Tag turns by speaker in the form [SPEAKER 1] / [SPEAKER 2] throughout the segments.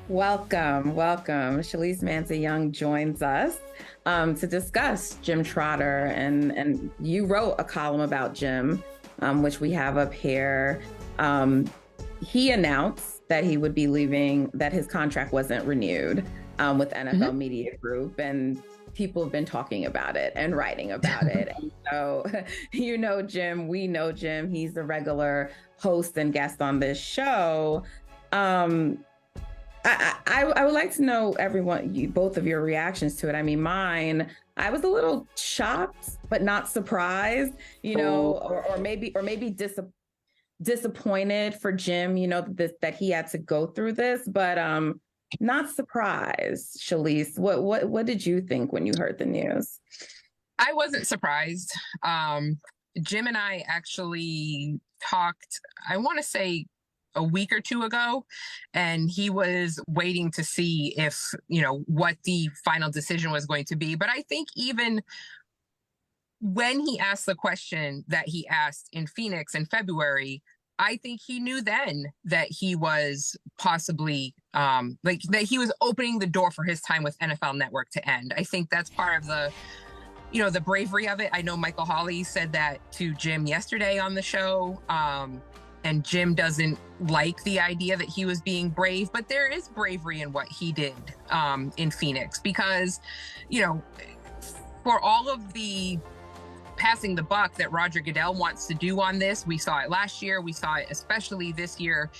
[SPEAKER 1] Welcome, welcome. Shalise Manza Young joins us to discuss Jim Trotter, and you wrote a column about Jim, which we have up here. He announced that he would be leaving, that his contract wasn't renewed with NFL Media Group, and people have been talking about it and writing about it. And so, you know Jim, we know Jim. He's a regular host and guest on this show. I would like to know both of your reactions to it. I mean, mine, I was a little shocked, but not surprised, or maybe disappointed for Jim, that he had to go through this, but not surprised. Shalise, what did you think when you heard the news?
[SPEAKER 2] I wasn't surprised. Jim and I actually talked, I want to say, a week or two ago, and he was waiting to see if, what the final decision was going to be. But I think even when he asked the question that he asked in Phoenix in February, I think he knew then that he was possibly that he was opening the door for his time with NFL Network to end. I think that's part of the bravery of it. I know Michael Hawley said that to Jim yesterday on the show. And Jim doesn't like the idea that he was being brave, but there is bravery in what he did in Phoenix because, for all of the passing the buck that Roger Goodell wants to do on this, we saw it last year, we saw it especially this year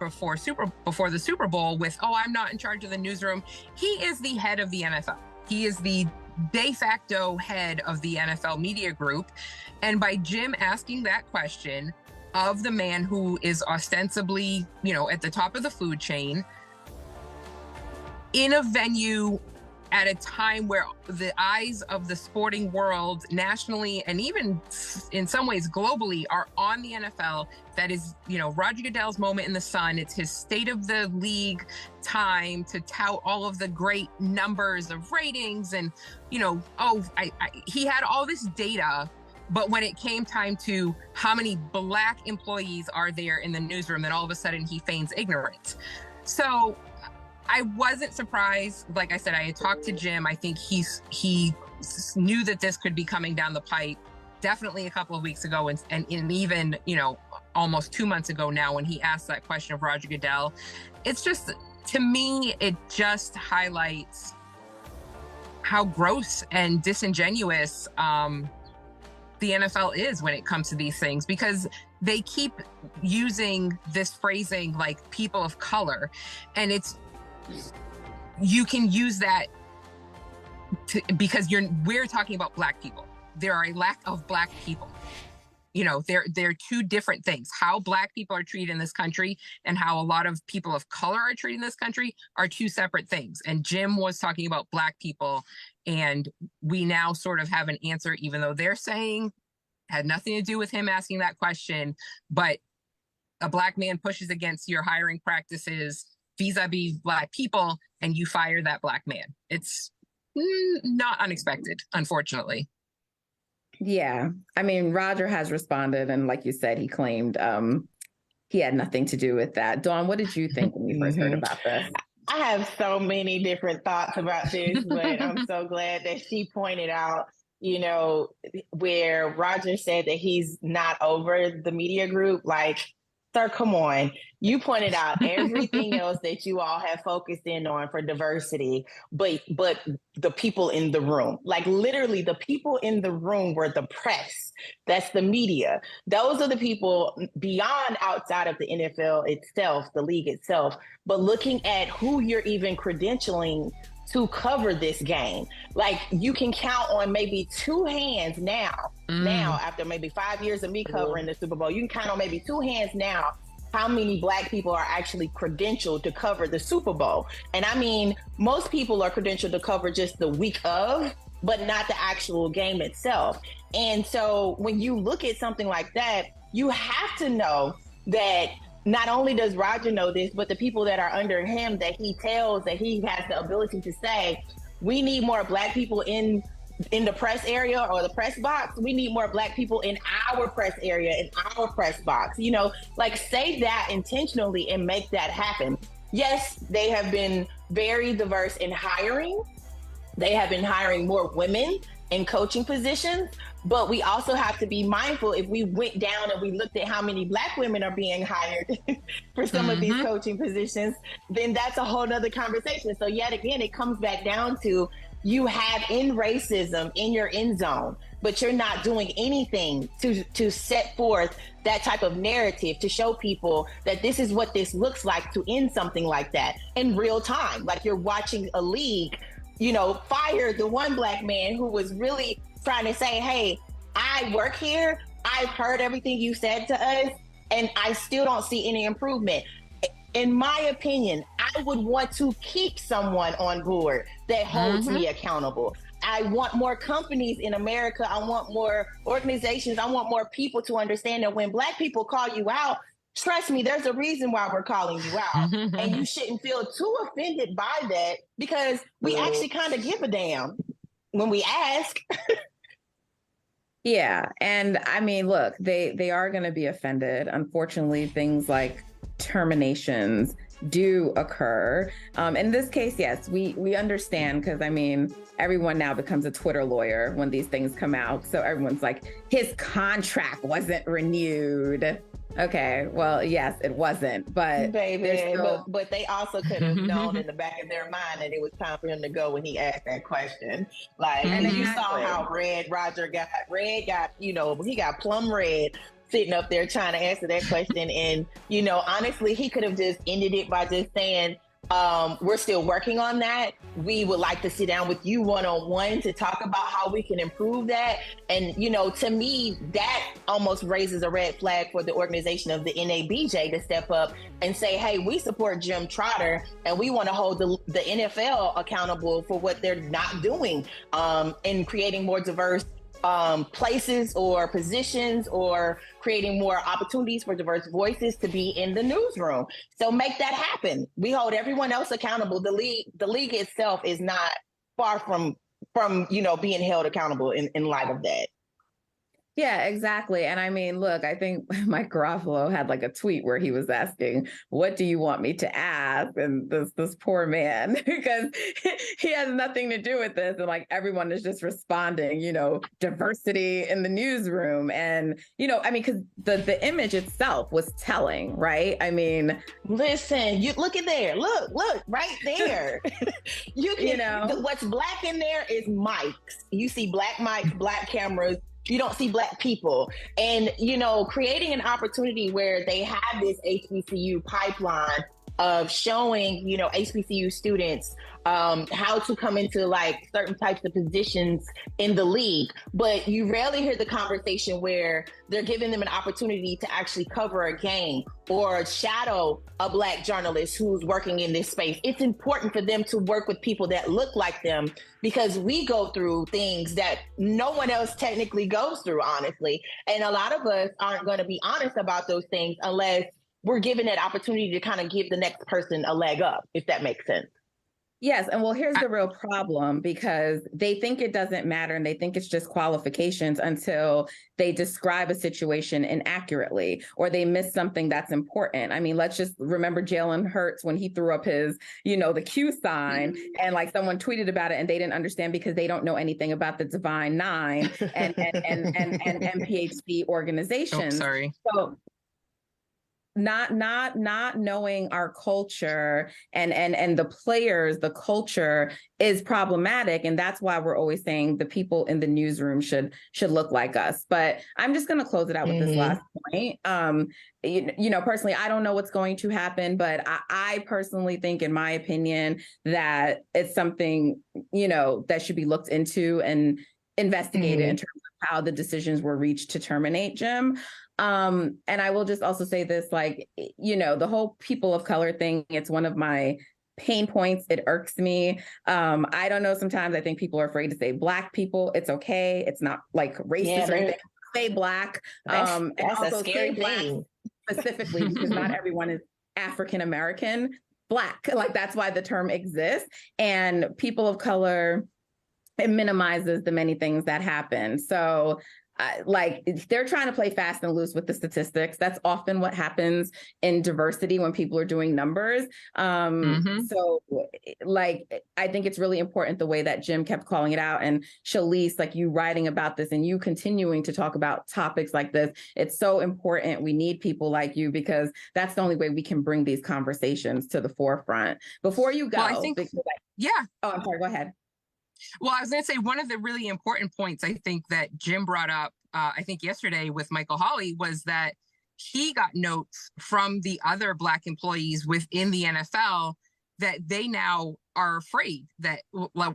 [SPEAKER 2] before the Super Bowl with, I'm not in charge of the newsroom. He is the head of the NFL. He is the de facto head of the NFL Media Group. And by Jim asking that question of the man who is ostensibly, at the top of the food chain, in a venue at a time where the eyes of the sporting world nationally and even in some ways globally are on the NFL, that is, Roger Goodell's moment in the sun. It's his state of the league time to tout all of the great numbers of ratings and, he had all this data. But when it came time to how many Black employees are there in the newsroom, then all of a sudden he feigns ignorance. So I wasn't surprised. Like I said, I had talked to Jim. I think he knew that this could be coming down the pipe definitely a couple of weeks ago. And even, almost 2 months ago now when he asked that question of Roger Goodell. It's just, to me, it just highlights how gross and disingenuous the NFL is when it comes to these things, because they keep using this phrasing like people of color, and you can use that because we're talking about Black people. There are a lack of Black people. They're two different things. How Black people are treated in this country and how a lot of people of color are treated in this country are two separate things. And Jim was talking about Black people, and we now sort of have an answer, even though they're saying had nothing to do with him asking that question, but a Black man pushes against your hiring practices vis-a-vis Black people, and you fire that Black man. It's not unexpected, unfortunately.
[SPEAKER 1] Yeah. I mean, Roger has responded, and like you said, he claimed he had nothing to do with that. Dawn, what did you think when you first heard about this?
[SPEAKER 3] I have so many different thoughts about this, but I'm so glad that she pointed out, where Roger said that he's not over the media group. Like, sir, come on. You pointed out everything else that you all have focused in on for diversity, but the people in the room, like literally the people in the room were the press. That's the media. Those are the people beyond outside of the NFL itself, the league itself, but looking at who you're even credentialing to cover this game. Like, you can count on maybe two hands now, after maybe 5 years of me covering the Super Bowl, you can count on maybe two hands now how many Black people are actually credentialed to cover the Super Bowl. And I mean, most people are credentialed to cover just the week of, but not the actual game itself. And so when you look at something like that, you have to know that not only does Roger know this, but the people that are under him that he tells, that he has the ability to say, we need more Black people in the press area or the press box. We need more Black people in our press area, in our press box. Say that intentionally and make that happen. yes, they have been very diverse in hiring. They have been hiring more women in coaching positions, but we also have to be mindful if we went down and we looked at how many Black women are being hired for some of these coaching positions, then that's a whole nother conversation. So yet again, it comes back down to you have in racism in your end zone, but you're not doing anything to set forth that type of narrative to show people that this is what this looks like to end something like that in real time. Like you're watching a league, fire the one Black man who was really trying to say, hey, I work here. I've heard everything you said to us, and I still don't see any improvement. In my opinion, I would want to keep someone on board that holds me accountable. I want more companies in America. I want more organizations. I want more people to understand that when Black people call you out, trust me, there's a reason why we're calling you out. And you shouldn't feel too offended by that, because we actually kind of give a damn when we ask.
[SPEAKER 1] Yeah. And I mean, look, they are going to be offended. Unfortunately, things like terminations do occur. In this case, yes, we understand, because I mean, everyone now becomes a Twitter lawyer when these things come out. So everyone's like, his contract wasn't renewed. Okay, well, yes, it wasn't, but
[SPEAKER 3] baby, but they also could have known in the back of their mind that it was time for him to go when he asked that question. Like, and you saw how Roger got, he got plum red sitting up there trying to answer that question. And, honestly, he could have just ended it by just saying, we're still working on that. We would like to sit down with you one-on-one to talk about how we can improve that. And, to me, that almost raises a red flag for the organization of the NABJ to step up and say, hey, we support Jim Trotter and we want to hold the NFL accountable for what they're not doing in creating more diverse places or positions, or creating more opportunities for diverse voices to be in the newsroom. So make that happen. We hold everyone else accountable. The league itself is not far from being held accountable in light of that.
[SPEAKER 1] Yeah, exactly. And I mean, look, I think Mike Garofalo had like a tweet where he was asking, what do you want me to ask? And this poor man, because he has nothing to do with this. And like everyone is just responding, diversity in the newsroom. And, I mean, because the image itself was telling, right? I mean,
[SPEAKER 3] listen, you look at there. Look, right there. You can, what's Black in there is mics. You see Black mics, Black cameras. You don't see Black people. And, creating an opportunity where they have this HBCU pipeline of showing, HBCU students how to come into like certain types of positions in the league. But you rarely hear the conversation where they're giving them an opportunity to actually cover a game or shadow a Black journalist who's working in this space. It's important for them to work with people that look like them, because we go through things that no one else technically goes through, honestly. And a lot of us aren't going to be honest about those things unless we're given that opportunity to kind of give the next person a leg up, if that makes sense.
[SPEAKER 1] Yes. And well, here's the real problem, because they think it doesn't matter and they think it's just qualifications until they describe a situation inaccurately or they miss something that's important. I mean, let's just remember Jalen Hurts when he threw up his, the Q sign, and like someone tweeted about it and they didn't understand because they don't know anything about the Divine Nine and MPHC organizations.
[SPEAKER 2] Oh, sorry.
[SPEAKER 1] So not knowing our culture and the players, the culture is problematic. And that's why we're always saying the people in the newsroom should look like us. But I'm just going to close it out with this last point. Personally, I don't know what's going to happen, but I personally think, in my opinion, that it's something, that should be looked into and investigated in terms of how the decisions were reached to terminate Jim. And I will just also say this, the whole people of color thing, it's one of my pain points. It irks me. I don't know. Sometimes I think people are afraid to say Black people. It's okay. It's not like racist or anything. Say Black.
[SPEAKER 3] That's
[SPEAKER 1] also
[SPEAKER 3] a scary thing.
[SPEAKER 1] Specifically, because not everyone is African American Black. Like, that's why the term exists. And people of color, it minimizes the many things that happen. So like they're trying to play fast and loose with the statistics. That's often what happens in diversity when people are doing numbers. So like, I think it's really important the way that Jim kept calling it out, and Shalise, like you writing about this and you continuing to talk about topics like this. It's so important. We need people like you, because that's the only way we can bring these conversations to the forefront. Before you go,
[SPEAKER 2] well, I think,
[SPEAKER 1] oh, I'm sorry, go ahead.
[SPEAKER 2] Well, I was going to say, one of the really important points I think that Jim brought up, I think yesterday with Michael Hawley, was that he got notes from the other Black employees within the NFL that they now are afraid that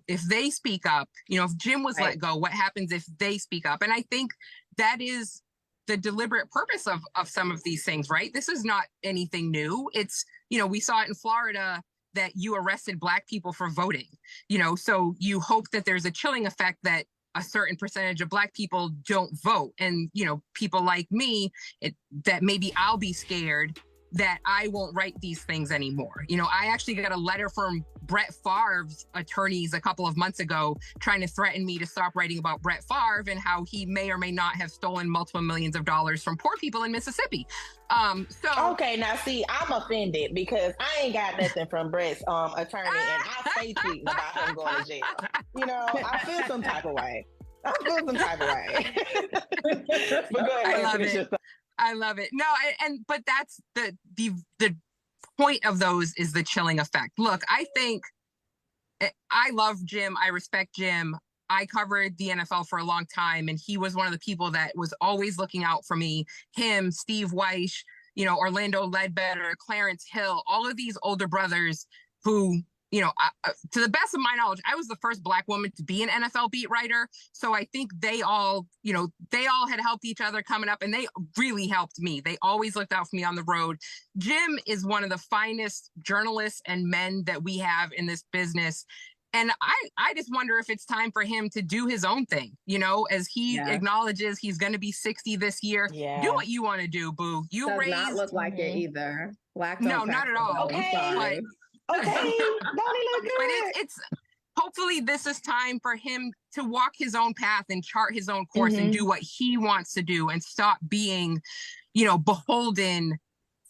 [SPEAKER 2] if they speak up, if Jim was let go, what happens if they speak up? And I think that is the deliberate purpose of some of these things, right? This is not anything new. It's, we saw it in Florida, that you arrested Black people for voting, so you hope that there's a chilling effect that a certain percentage of Black people don't vote. And, people like me, that maybe I'll be scared that I won't write these things anymore. I actually got a letter from Brett Favre's attorneys a couple of months ago trying to threaten me to stop writing about Brett Favre and how he may or may not have stolen multiple millions of dollars from poor people in Mississippi.
[SPEAKER 3] Okay, now see, I'm offended because I ain't got nothing from Brett's attorney, and I stay tweeting about him going to jail. I feel some type of way. But go ahead.
[SPEAKER 2] I love it. No, but that's the point of those, is the chilling effect. Look, I think I love Jim. I respect Jim. I covered the NFL for a long time, and he was one of the people that was always looking out for me. Him, Steve Weish, Orlando Ledbetter, Clarence Hill, all of these older brothers who, to the best of my knowledge, I was the first Black woman to be an NFL beat writer. So I think they all had helped each other coming up, and they really helped me. They always looked out for me on the road. Jim is one of the finest journalists and men that we have in this business. And I just wonder if it's time for him to do his own thing, as he acknowledges he's going to be 60 this year. Yeah. Do what you want to do, boo. You
[SPEAKER 1] does not look like it either. Black
[SPEAKER 2] no, not at all.
[SPEAKER 3] Okay. Okay, don't look good.
[SPEAKER 2] But it's hopefully this is time for him to walk his own path and chart his own course and do what he wants to do, and stop being, beholden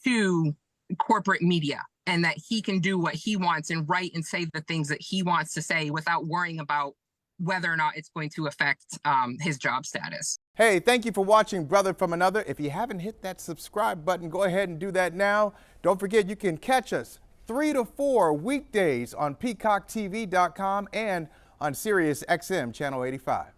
[SPEAKER 2] to corporate media, and that he can do what he wants and write and say the things that he wants to say without worrying about whether or not it's going to affect his job status.
[SPEAKER 4] Hey, thank you for watching Brother from Another. If you haven't hit that subscribe button, go ahead and do that now. Don't forget, you can catch us 3 to 4 weekdays on PeacockTV.com and on Sirius XM Channel 85.